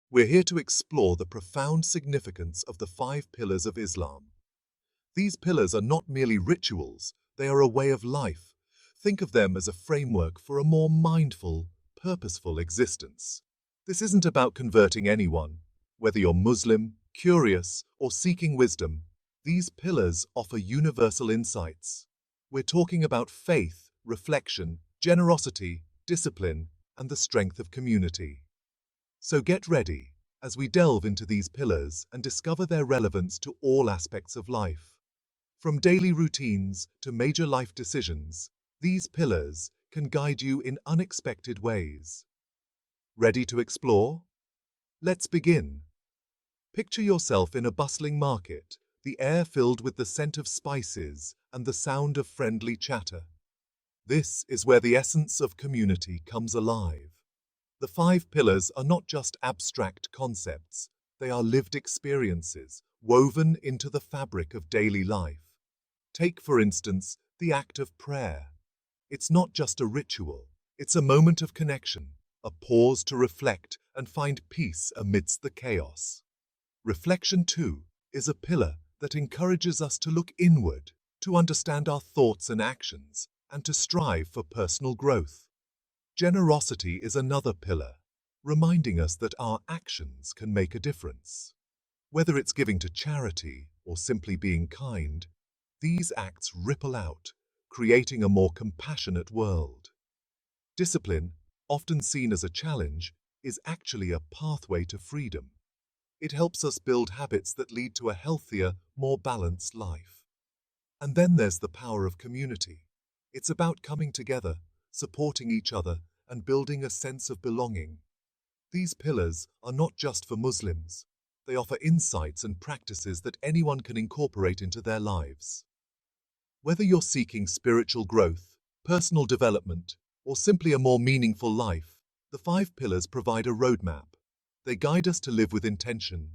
We're here to explore the profound significance of the five pillars of Islam. These pillars are not merely rituals, they are a way of life. Think of them as a framework for a more mindful, purposeful existence. This isn't about converting anyone. Whether you're Muslim, curious, or seeking wisdom, these pillars offer universal insights. We're talking about faith, reflection, generosity, discipline, and the strength of community. So get ready as we delve into these pillars and discover their relevance to all aspects of life. From daily routines to major life decisions, these pillars can guide you in unexpected ways. Ready to explore? Let's begin. Picture yourself in a bustling market, the air filled with the scent of spices and the sound of friendly chatter. This is where the essence of community comes alive. The five pillars are not just abstract concepts, they are lived experiences woven into the fabric of daily life. Take, for instance, the act of prayer. It's not just a ritual, it's a moment of connection, a pause to reflect and find peace amidst the chaos. Reflection, too, is a pillar that encourages us to look inward, to understand our thoughts and actions, and to strive for personal growth. Generosity is another pillar, reminding us that our actions can make a difference. Whether it's giving to charity or simply being kind, these acts ripple out, creating a more compassionate world. Discipline, often seen as a challenge, is actually a pathway to freedom. It helps us build habits that lead to a healthier, more balanced life. And then there's the power of community. It's about coming together, supporting each other, and building a sense of belonging. These pillars are not just for Muslims. They offer insights and practices that anyone can incorporate into their lives. Whether you're seeking spiritual growth, personal development, or simply a more meaningful life, the five pillars provide a roadmap. They guide us to live with intention,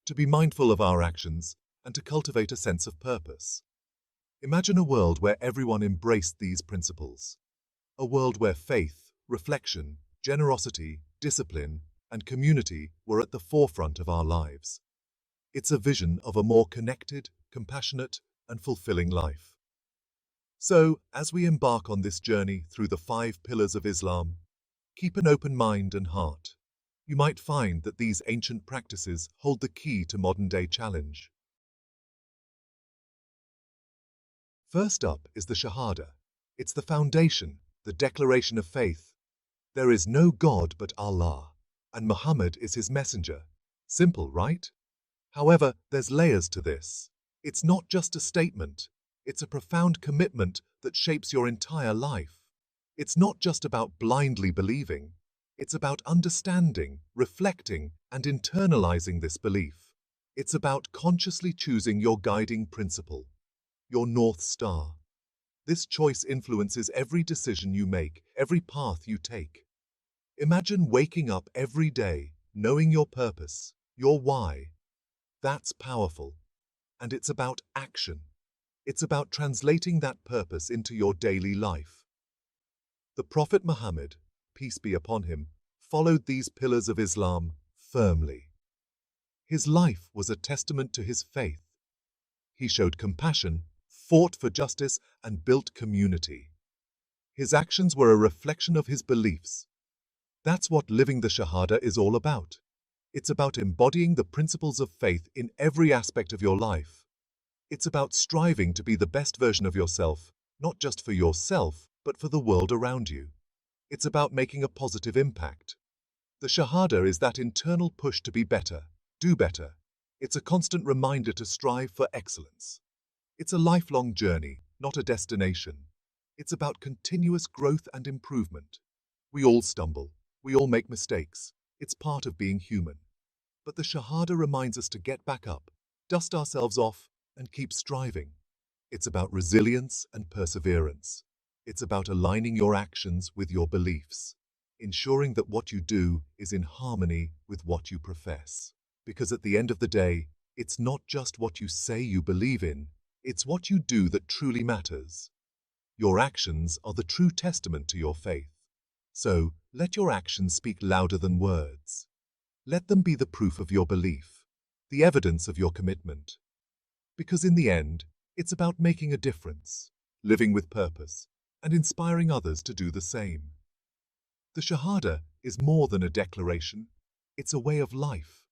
to be mindful of our actions, and to cultivate a sense of purpose. Imagine a world where everyone embraced these principles. A world where faith, reflection, generosity, discipline, and community were at the forefront of our lives. It's a vision of a more connected, compassionate, and fulfilling life. So, as we embark on this journey through the five pillars of Islam, keep an open mind and heart. You might find that these ancient practices hold the key to modern-day challenge. First up is the Shahada. It's the foundation, the declaration of faith. There is no God but Allah, and Muhammad is his messenger. Simple, right? However, there's layers to this. It's not just a statement. It's a profound commitment that shapes your entire life. It's not just about blindly believing. It's about understanding, reflecting, and internalizing this belief. It's about consciously choosing your guiding principle, your North Star. This choice influences every decision you make, every path you take. Imagine waking up every day, knowing your purpose, your why. That's powerful. And it's about action. It's about translating that purpose into your daily life. The Prophet Muhammad, peace be upon him, followed these pillars of Islam firmly. His life was a testament to his faith. He showed compassion, fought for justice, and built community. His actions were a reflection of his beliefs. That's what living the Shahada is all about. It's about embodying the principles of faith in every aspect of your life. It's about striving to be the best version of yourself, not just for yourself, but for the world around you. It's about making a positive impact. The Shahada is that internal push to be better, do better. It's a constant reminder to strive for excellence. It's a lifelong journey, not a destination. It's about continuous growth and improvement. We all stumble. We all make mistakes. It's part of being human. But the Shahada reminds us to get back up, dust ourselves off, and keep striving. It's about resilience and perseverance. It's about aligning your actions with your beliefs, ensuring that what you do is in harmony with what you profess. Because at the end of the day, it's not just what you say you believe in, it's what you do that truly matters. Your actions are the true testament to your faith. So, let your actions speak louder than words. Let them be the proof of your belief, the evidence of your commitment. Because in the end, it's about making a difference, living with purpose, and inspiring others to do the same. The Shahada is more than a declaration, it's a way of life,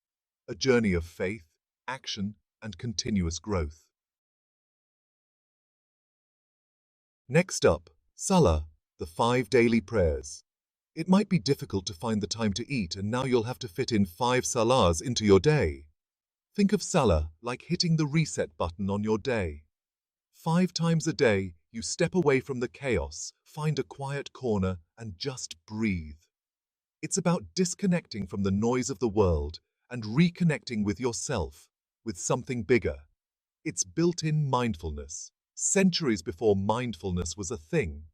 a journey of faith, action, and continuous growth. Next up, Salah, the 5 daily prayers. It might be difficult to find the time to eat, and now you'll have to fit in 5 salahs into your day. Think of Salah like hitting the reset button on your day. 5 times a day, you step away from the chaos, find a quiet corner, and just breathe. It's about disconnecting from the noise of the world and reconnecting with yourself, with something bigger. It's built-in mindfulness, centuries before mindfulness was a thing.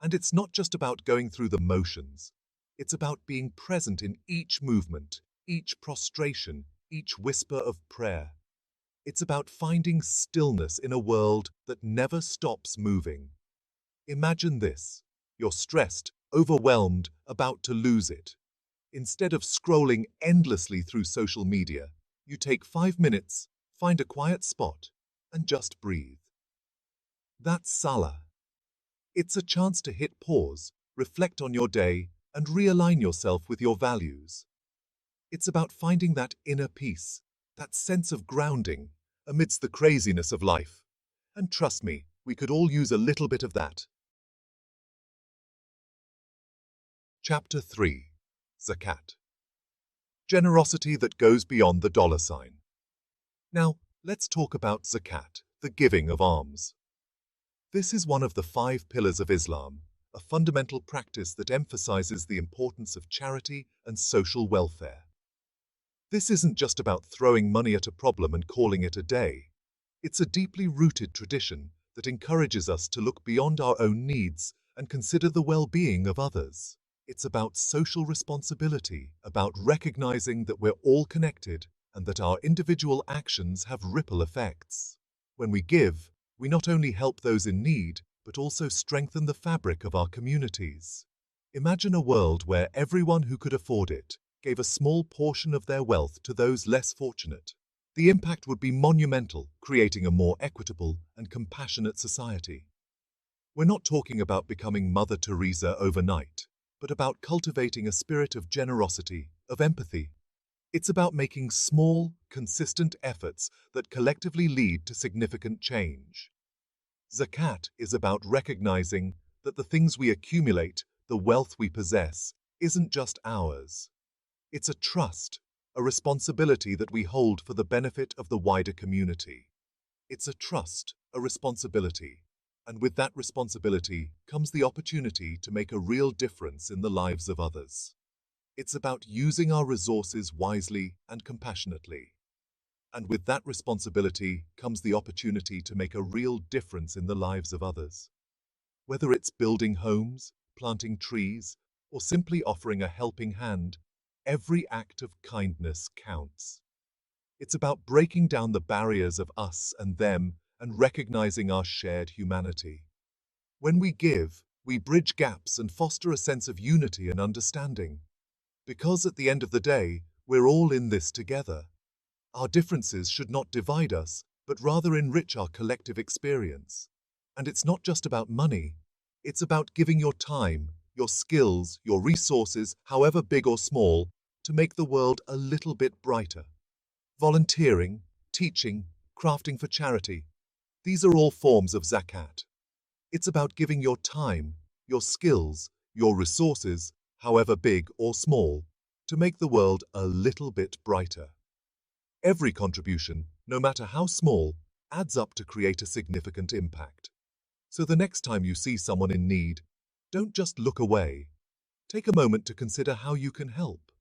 And it's not just about going through the motions. It's about being present in each movement, each prostration, each whisper of prayer. It's about finding stillness in a world that never stops moving. Imagine this. You're stressed, overwhelmed, about to lose it. Instead of scrolling endlessly through social media, you take 5 minutes, find a quiet spot, and just breathe. That's Salah. It's a chance to hit pause, reflect on your day, and realign yourself with your values. It's about finding that inner peace, that sense of grounding, amidst the craziness of life. And trust me, we could all use a little bit of that. Chapter 3. Zakat. Generosity that goes beyond the dollar sign. Now, let's talk about zakat, the giving of alms. This is one of the 5 pillars of Islam, a fundamental practice that emphasizes the importance of charity and social welfare. This isn't just about throwing money at a problem and calling it a day. It's a deeply rooted tradition that encourages us to look beyond our own needs and consider the well-being of others. It's about social responsibility, about recognizing that we're all connected and that our individual actions have ripple effects. When we give, we not only help those in need, but also strengthen the fabric of our communities. Imagine a world where everyone who could afford it gave a small portion of their wealth to those less fortunate. The impact would be monumental, creating a more equitable and compassionate society. We're not talking about becoming Mother Teresa overnight, but about cultivating a spirit of generosity, of empathy. It's about making small, consistent efforts that collectively lead to significant change. Zakat is about recognizing that the things we accumulate, the wealth we possess, isn't just ours. It's a trust, a responsibility that we hold for the benefit of the wider community. It's a trust, a responsibility, and with that responsibility comes the opportunity to make a real difference in the lives of others. It's about using our resources wisely and compassionately. And with that responsibility comes the opportunity to make a real difference in the lives of others. Whether it's building homes, planting trees, or simply offering a helping hand, every act of kindness counts. It's about breaking down the barriers of us and them and recognizing our shared humanity. When we give, we bridge gaps and foster a sense of unity and understanding. Because at the end of the day, we're all in this together. Our differences should not divide us, but rather enrich our collective experience. And it's not just about money. It's about giving your time, your skills, your resources, however big or small, to make the world a little bit brighter. Volunteering, teaching, crafting for charity. These are all forms of zakat. It's about giving your time, your skills, your resources, however big or small, to make the world a little bit brighter. Every contribution, no matter how small, adds up to create a significant impact. So the next time you see someone in need, don't just look away. Take a moment to consider how you can help.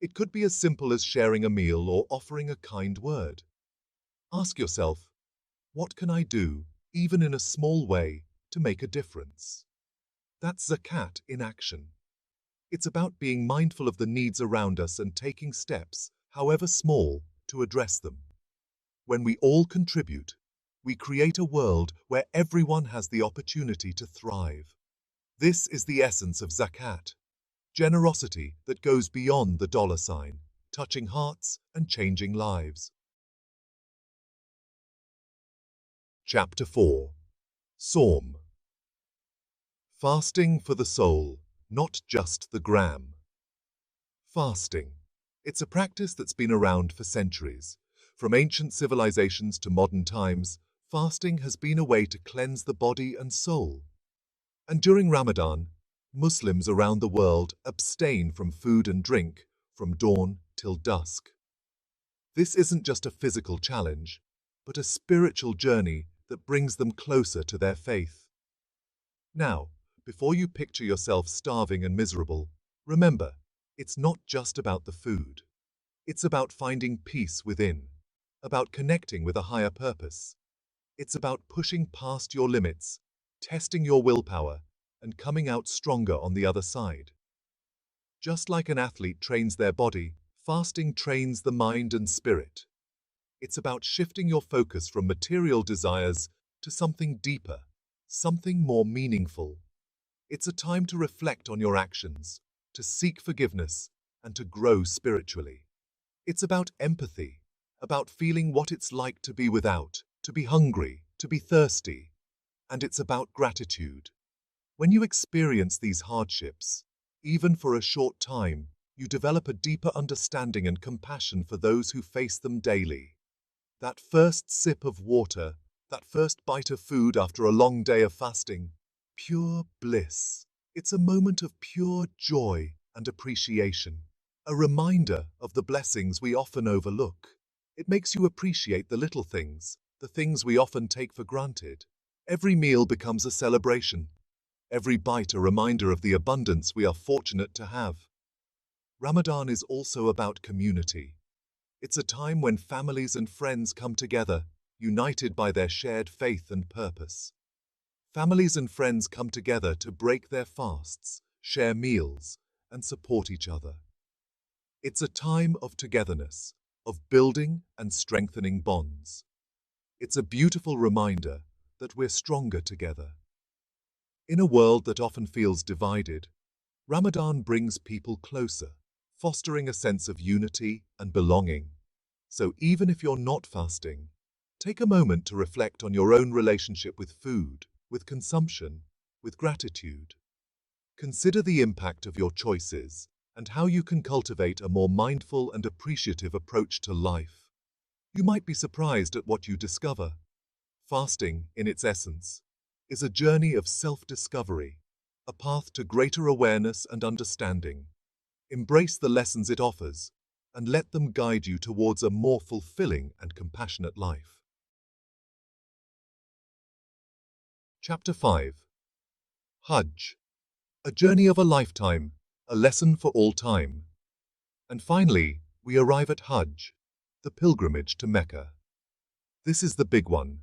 It could be as simple as sharing a meal or offering a kind word. Ask yourself, what can I do, even in a small way, to make a difference? That's zakat in action. It's about being mindful of the needs around us and taking steps, however small, to address them. When we all contribute, we create a world where everyone has the opportunity to thrive. This is the essence of zakat. Generosity that goes beyond the dollar sign, touching hearts and changing lives. Chapter 4. Sawm. Fasting for the soul, not just the gram. Fasting. It's a practice that's been around for centuries. From ancient civilizations to modern times, fasting has been a way to cleanse the body and soul. And during Ramadan, Muslims around the world abstain from food and drink from dawn till dusk. This isn't just a physical challenge, but a spiritual journey that brings them closer to their faith. Now, before you picture yourself starving and miserable, remember, it's not just about the food. It's about finding peace within, about connecting with a higher purpose. It's about pushing past your limits, testing your willpower, and coming out stronger on the other side. Just like an athlete trains their body, fasting trains the mind and spirit. It's about shifting your focus from material desires to something deeper, something more meaningful. It's a time to reflect on your actions, to seek forgiveness, and to grow spiritually. It's about empathy, about feeling what it's like to be without, to be hungry, to be thirsty. And it's about gratitude. When you experience these hardships, even for a short time, you develop a deeper understanding and compassion for those who face them daily. That first sip of water, that first bite of food after a long day of fasting, pure bliss. It's a moment of pure joy and appreciation, a reminder of the blessings we often overlook. It makes you appreciate the little things, the things we often take for granted. Every meal becomes a celebration, every bite a reminder of the abundance we are fortunate to have. Ramadan is also about community. It's a time when families and friends come together, united by their shared faith and purpose. Families and friends come together to break their fasts, share meals, and support each other. It's a time of togetherness, of building and strengthening bonds. It's a beautiful reminder that we're stronger together. In a world that often feels divided, Ramadan brings people closer, fostering a sense of unity and belonging. So even if you're not fasting, take a moment to reflect on your own relationship with food, with consumption, with gratitude. Consider the impact of your choices and how you can cultivate a more mindful and appreciative approach to life. You might be surprised at what you discover. Fasting, in its essence, is a journey of self-discovery, a path to greater awareness and understanding. Embrace the lessons it offers, and let them guide you towards a more fulfilling and compassionate life. Chapter 5. Hajj. A journey of a lifetime, a lesson for all time. And finally, we arrive at Hajj, the pilgrimage to Mecca. This is the big one,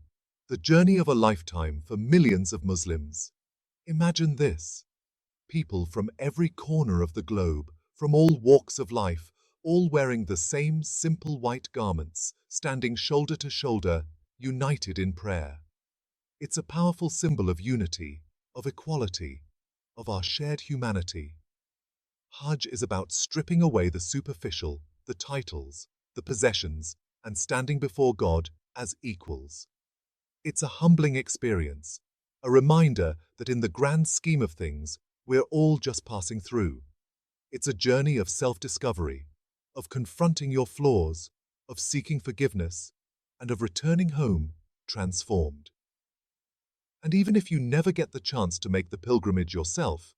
the journey of a lifetime for millions of Muslims. Imagine this. People from every corner of the globe, from all walks of life, all wearing the same simple white garments, standing shoulder to shoulder, united in prayer. It's a powerful symbol of unity, of equality, of our shared humanity. Hajj is about stripping away the superficial, the titles, the possessions, and standing before God as equals. It's a humbling experience, a reminder that in the grand scheme of things, we're all just passing through. It's a journey of self-discovery, of confronting your flaws, of seeking forgiveness, and of returning home transformed. And even if you never get the chance to make the pilgrimage yourself,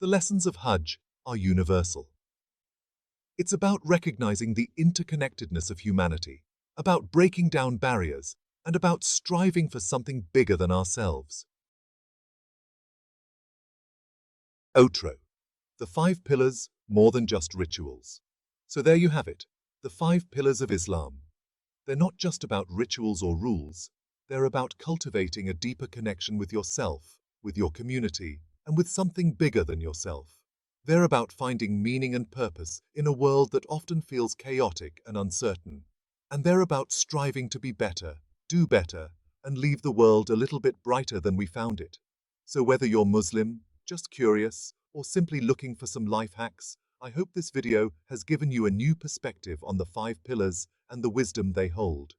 the lessons of Hajj are universal. It's about recognizing the interconnectedness of humanity, about breaking down barriers, and about striving for something bigger than ourselves. Outro. The 5 pillars, more than just rituals. So there you have it, the 5 pillars of Islam. They're not just about rituals or rules, they're about cultivating a deeper connection with yourself, with your community, and with something bigger than yourself. They're about finding meaning and purpose in a world that often feels chaotic and uncertain. And they're about striving to be better, do better, and leave the world a little bit brighter than we found it. So whether you're Muslim, just curious, or simply looking for some life hacks, I hope this video has given you a new perspective on the five pillars and the wisdom they hold.